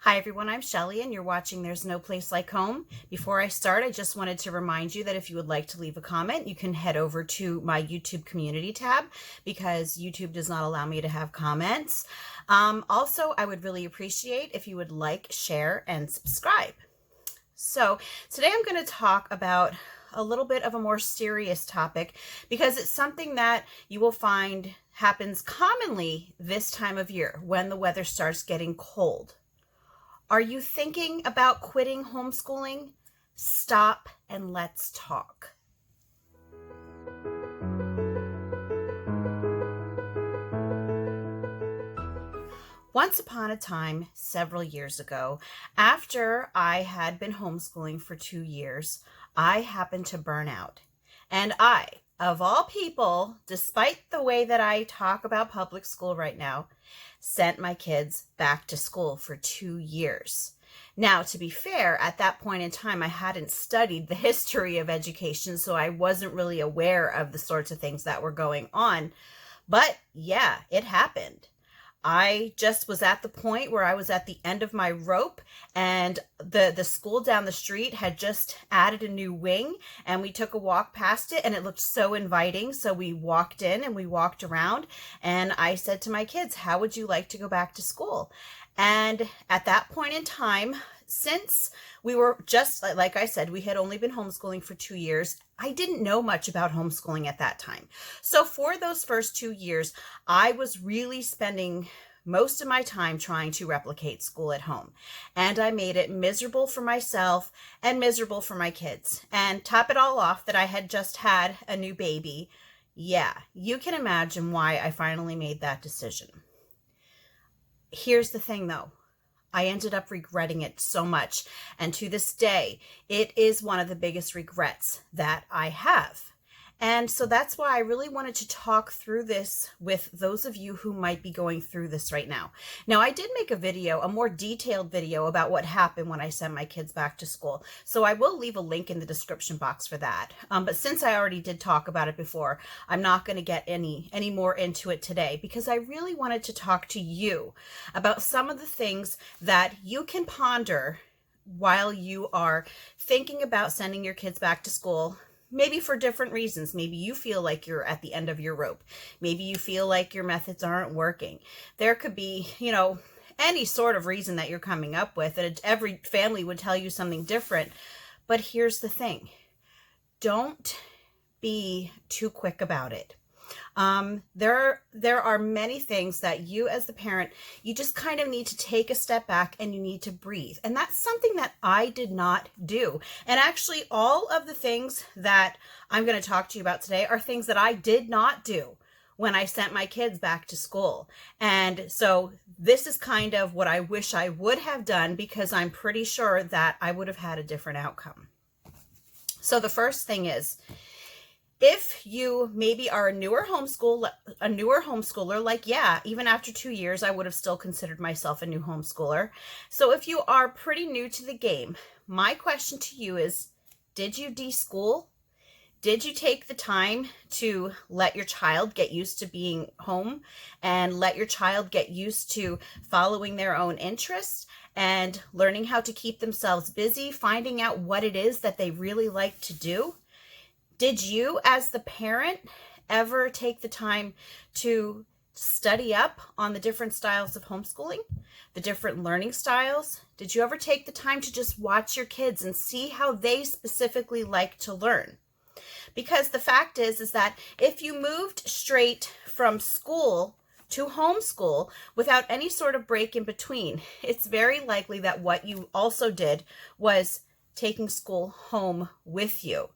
Hi everyone, I'm Shelly and you're watching There's No Place Like Home. Before I start, I just wanted to remind you that if you would like to leave a comment, you can head over to my YouTube community tab because YouTube does not allow me to have comments. Also, I would really appreciate if you would like, share, and subscribe. So today I'm going to talk about a little bit of a more serious topic because it's something that you will find happens commonly this time of year when the weather starts getting cold. Are you thinking about quitting homeschooling? Stop and let's talk. Once upon a time, several years ago, after I had been homeschooling for 2 years, I happened to burn out. And I, of all people, despite the way that I talk about public school right now, sent my kids back to school for 2 years. Now, to be fair, at that point in time, I hadn't studied the history of education, so I wasn't really aware of the sorts of things that were going on. But yeah, it happened. I just was at the point where I was at the end of my rope, and the school down the street had just added a new wing, and we took a walk past it and it looked so inviting. So we walked in and we walked around, and I said to my kids, how would you like to go back to school? And at that point in time, since we were just, like I said, we had only been homeschooling for 2 years, I didn't know much about homeschooling at that time. So for those first 2 years, I was really spending most of my time trying to replicate school at home. And I made it miserable for myself and miserable for my kids. And top it all off that I had just had a new baby. Yeah, you can imagine why I finally made that decision. Here's the thing though. I ended up regretting it so much. And to this day, it is one of the biggest regrets that I have. And so that's why I really wanted to talk through this with those of you who might be going through this right now. Now, I did make a video, a more detailed video about what happened when I sent my kids back to school. So I will leave a link in the description box for that. But since I already did talk about it before, I'm not going to get any more into it today because I really wanted to talk to you about some of the things that you can ponder while you are thinking about sending your kids back to school. Maybe for different reasons. Maybe you feel like you're at the end of your rope. Maybe you feel like your methods aren't working. There could be, any sort of reason that you're coming up with. And every family would tell you something different. But here's the thing. Don't be too quick about it. There are many things that you as the parent, you just kind of need to take a step back and you need to breathe. And that's something that I did not do. And actually all of the things that I'm going to talk to you about today are things that I did not do when I sent my kids back to school. And so this is kind of what I wish I would have done because I'm pretty sure that I would have had a different outcome. So the first thing is, if you maybe are a newer homeschooler, like, yeah, even after 2 years, I would have still considered myself a new homeschooler. So if you are pretty new to the game, my question to you is, did you de-school? Did you take the time to let your child get used to being home and let your child get used to following their own interests and learning how to keep themselves busy, finding out what it is that they really like to do? Did you, as the parent, ever take the time to study up on the different styles of homeschooling, the different learning styles? Did you ever take the time to just watch your kids and see how they specifically like to learn? Because the fact is that if you moved straight from school to homeschool without any sort of break in between, it's very likely that what you also did was taking school home with you.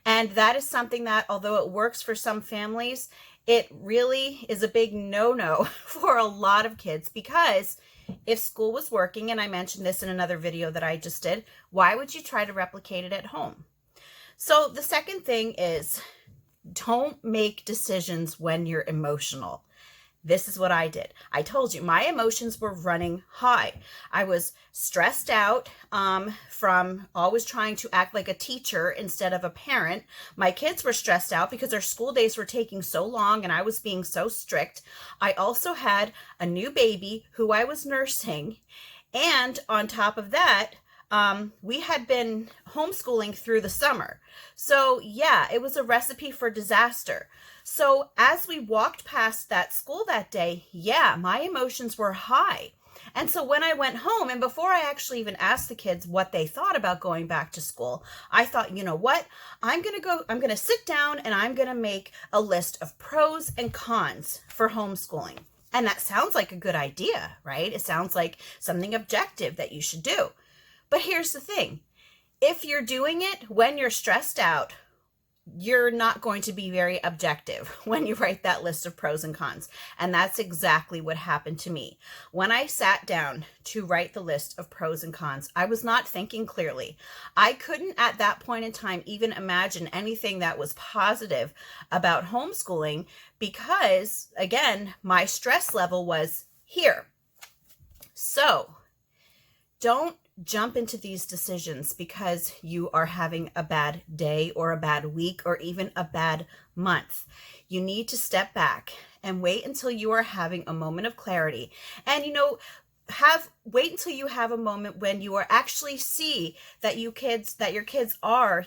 And that is something that, although it works for some families, it really is a big no-no for a lot of kids, because if school was working, and I mentioned this in another video that I just did, why would you try to replicate it at home? So the second thing is, don't make decisions when you're emotional. This is what I did. I told you my emotions were running high. I was stressed out from always trying to act like a teacher instead of a parent. My kids were stressed out because their school days were taking so long and I was being so strict. I also had a new baby who I was nursing. And on top of that, we had been homeschooling through the summer. So, yeah, it was a recipe for disaster. So, as we walked past that school that day, yeah, my emotions were high. And so when I went home, and before I actually even asked the kids what they thought about going back to school, I thought, you know what? I'm going to sit down and I'm going to make a list of pros and cons for homeschooling. And that sounds like a good idea, right? It sounds like something objective that you should do. But here's the thing. If you're doing it when you're stressed out, you're not going to be very objective when you write that list of pros and cons. And that's exactly what happened to me. When I sat down to write the list of pros and cons, I was not thinking clearly. I couldn't at that point in time even imagine anything that was positive about homeschooling because, again, my stress level was here. So don't jump into these decisions because you are having a bad day or a bad week or even a bad month. You need to step back and wait until you are having a moment of clarity. And wait until you have a moment when you are actually see that your kids are,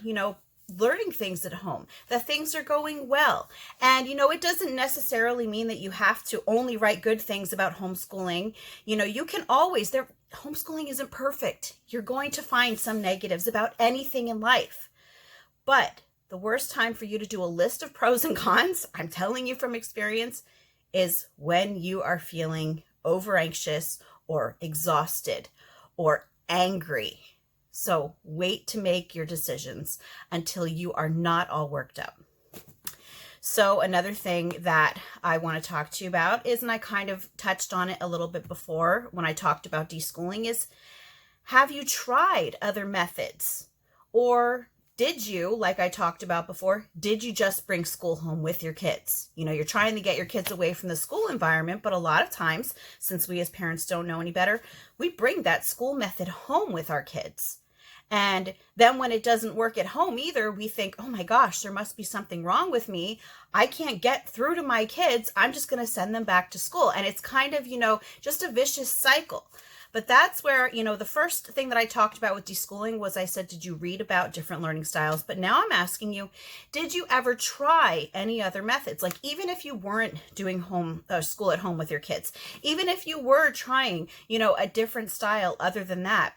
learning things at home, that things are going well. And, it doesn't necessarily mean that you have to only write good things about homeschooling. You can always, homeschooling isn't perfect. You're going to find some negatives about anything in life. But the worst time for you to do a list of pros and cons, I'm telling you from experience, is when you are feeling over anxious or exhausted or angry. So wait to make your decisions until you are not all worked up. So another thing that I want to talk to you about is, and I kind of touched on it a little bit before when I talked about deschooling, is have you tried other methods? Or did you, like I talked about before, did you just bring school home with your kids? You're trying to get your kids away from the school environment, but a lot of times, since we as parents don't know any better, we bring that school method home with our kids. And then when it doesn't work at home either, we think, oh my gosh, there must be something wrong with me. I can't get through to my kids. I'm just going to send them back to school. And it's kind of, just a vicious cycle. But that's where, the first thing that I talked about with deschooling was I said, did you read about different learning styles? But now I'm asking you, did you ever try any other methods? Like even if you weren't doing school at home with your kids, even if you were trying, a different style other than that,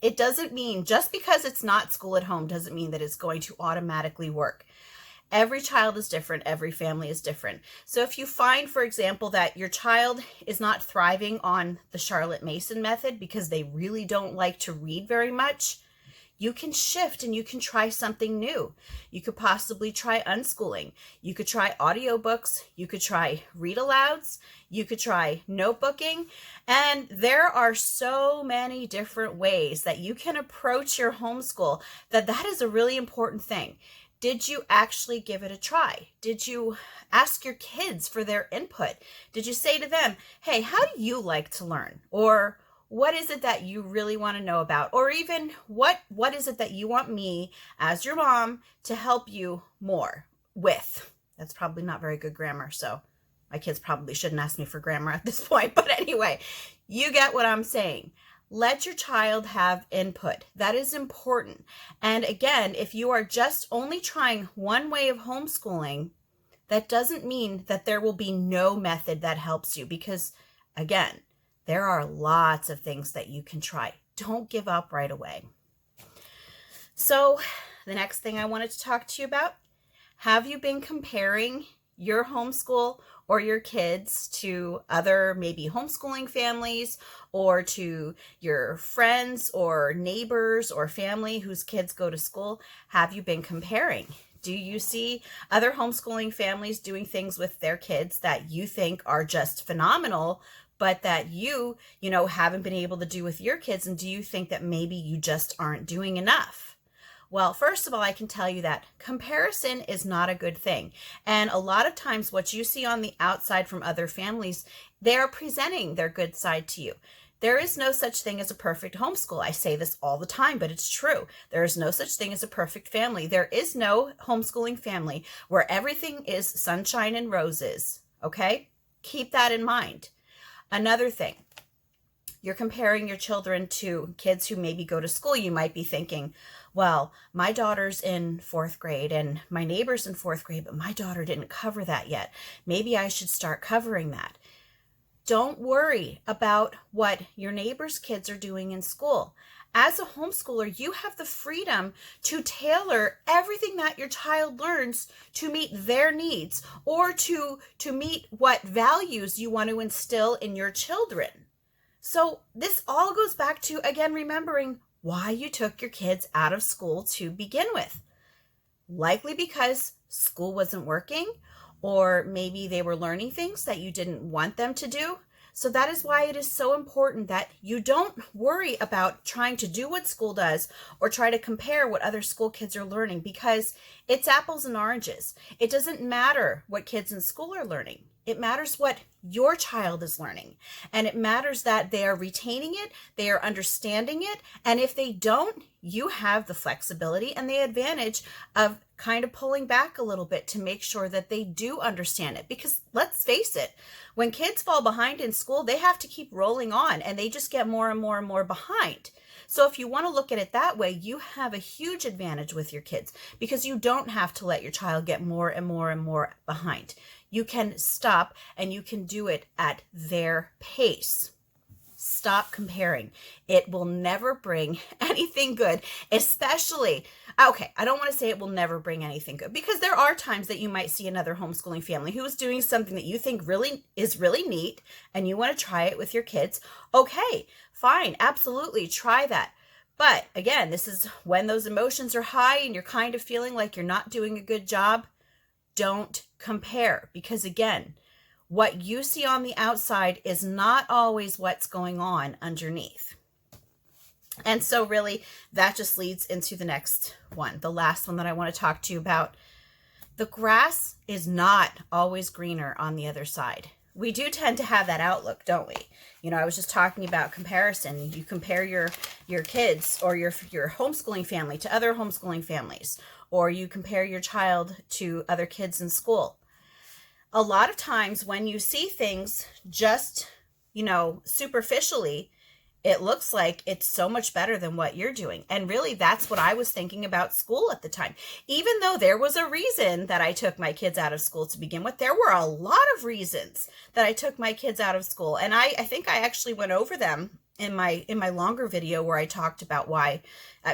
it doesn't mean, just because it's not school at home doesn't mean that it's going to automatically work. Every child is different. Every family is different. So if you find, for example, that your child is not thriving on the Charlotte Mason method because they really don't like to read very much, you can shift and you can try something new. You could possibly try unschooling. You could try audiobooks. You could try read alouds. You could try notebooking. And there are so many different ways that you can approach your homeschool that is a really important thing. Did you actually give it a try? Did you ask your kids for their input? Did you say to them, hey, how do you like to learn? Or what is it that you really want to know about? Or even what is it that you want me as your mom to help you more with? That's probably not very good grammar, so my kids probably shouldn't ask me for grammar at this point. But anyway, you get what I'm saying. Let your child have input. That is important. And again, if you are just only trying one way of homeschooling, that doesn't mean that there will be no method that helps you, because again, there are lots of things that you can try. Don't give up right away. So the next thing I wanted to talk to you about, have you been comparing your homeschool or your kids to other maybe homeschooling families, or to your friends or neighbors or family whose kids go to school? Have you been comparing? Do you see other homeschooling families doing things with their kids that you think are just phenomenal, but that you haven't been able to do with your kids? And do you think that maybe you just aren't doing enough? Well, first of all, I can tell you that comparison is not a good thing. And a lot of times what you see on the outside from other families, they are presenting their good side to you. There is no such thing as a perfect homeschool. I say this all the time, but it's true. There is no such thing as a perfect family. There is no homeschooling family where everything is sunshine and roses, okay? Keep that in mind. Another thing, you're comparing your children to kids who maybe go to school, you might be thinking, well, my daughter's in fourth grade and my neighbor's in fourth grade, but my daughter didn't cover that yet. Maybe I should start covering that. Don't worry about what your neighbor's kids are doing in school. As a homeschooler, you have the freedom to tailor everything that your child learns to meet their needs or to meet what values you want to instill in your children. So this all goes back to, again, remembering why you took your kids out of school to begin with. Likely because school wasn't working, or maybe they were learning things that you didn't want them to do. So that is why it is so important that you don't worry about trying to do what school does or try to compare what other school kids are learning, because it's apples and oranges. It doesn't matter what kids in school are learning. It matters what your child is learning. And it matters that they are retaining it, they are understanding it. And if they don't, you have the flexibility and the advantage of kind of pulling back a little bit to make sure that they do understand it. Because let's face it, when kids fall behind in school, they have to keep rolling on and they just get more and more and more behind. So if you want to look at it that way, you have a huge advantage with your kids because you don't have to let your child get more and more and more behind. You can stop and you can do it at their pace. Stop comparing. It will never bring anything good, especially, okay, I don't want to say it will never bring anything good, because there are times that you might see another homeschooling family who is doing something that you think really is really neat and you want to try it with your kids. Okay, fine, absolutely, try that. But again, this is when those emotions are high and you're kind of feeling like you're not doing a good job. Don't compare, because again, what you see on the outside is not always what's going on underneath. And so really that just leads into the next one, the last one that I want to talk to you about. The grass is not always greener on the other side. We do tend to have that outlook, don't we? You know, I was just talking about comparison. You compare your kids or your homeschooling family to other homeschooling families, or you compare your child to other kids in school. A lot of times when you see things just, superficially, it looks like it's so much better than what you're doing. And really, that's what I was thinking about school at the time. Even though there was a reason that I took my kids out of school to begin with, there were a lot of reasons that I took my kids out of school. And I think I actually went over them in my longer video where I talked about why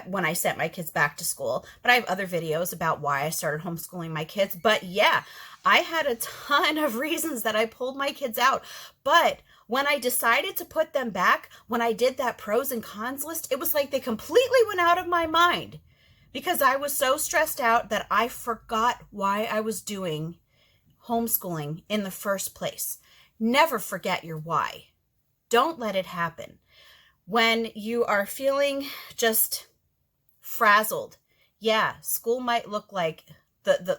when I sent my kids back to school. But I have other videos about why I started homeschooling my kids. But yeah, I had a ton of reasons that I pulled my kids out. But when I decided to put them back, when I did that pros and cons list, it was like they completely went out of my mind because I was so stressed out that I forgot why I was doing homeschooling in the first place. Never forget your why. Don't let it happen. When you are feeling just frazzled, yeah, school might look like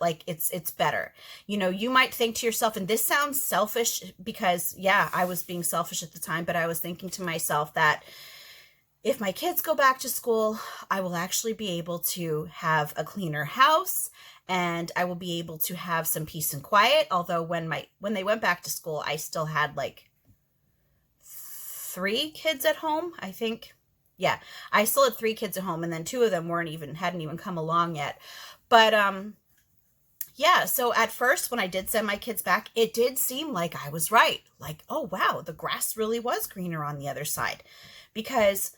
like it's better. You might think to yourself, and this sounds selfish because yeah, I was being selfish at the time, but I was thinking to myself that if my kids go back to school, I will actually be able to have a cleaner house and I will be able to have some peace and quiet. Although when they went back to school, I still had like 3 kids at home, I think. Yeah, I still had 3 kids at home, and then 2 of them hadn't even come along yet. But yeah, so at first when I did send my kids back, it did seem like I was right. Like, oh wow, the grass really was greener on the other side. Because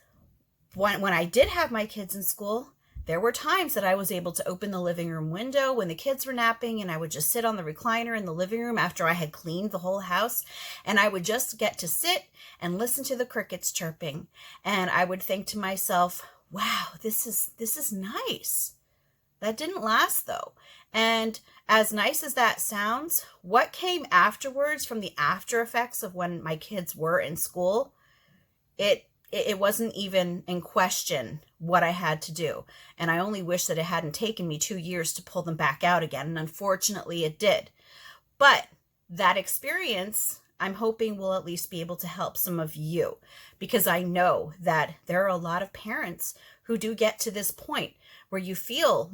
when I did have my kids in school, there were times that I was able to open the living room window when the kids were napping, and I would just sit on the recliner in the living room after I had cleaned the whole house, and I would just get to sit and listen to the crickets chirping. And I would think to myself, wow, this is nice. That didn't last though. And as nice as that sounds, what came afterwards from the after effects of when my kids were in school, it wasn't even in question what I had to do. And I only wish that it hadn't taken me 2 years to pull them back out again. And unfortunately it did. But that experience, I'm hoping, will at least be able to help some of you, because I know that there are a lot of parents who do get to this point where you feel,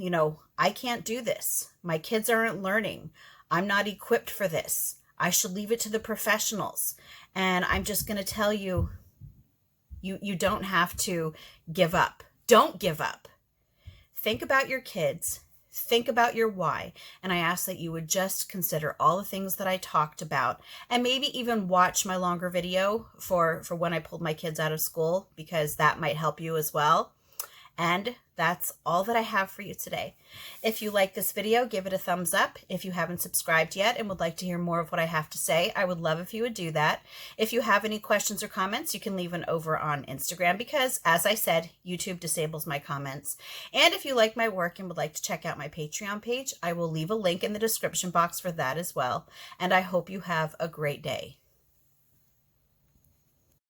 I can't do this. My kids aren't learning. I'm not equipped for this. I should leave it to the professionals. And I'm just going to tell you, You don't have to give up. Don't give up. Think about your kids. Think about your why. And I ask that you would just consider all the things that I talked about, and maybe even watch my longer video for when I pulled my kids out of school, because that might help you as well. And that's all that I have for you today. If you like this video, give it a thumbs up. If you haven't subscribed yet and would like to hear more of what I have to say, I would love if you would do that. If you have any questions or comments, you can leave them over on Instagram because, as I said, YouTube disables my comments. And if you like my work and would like to check out my Patreon page, I will leave a link in the description box for that as well. And I hope you have a great day.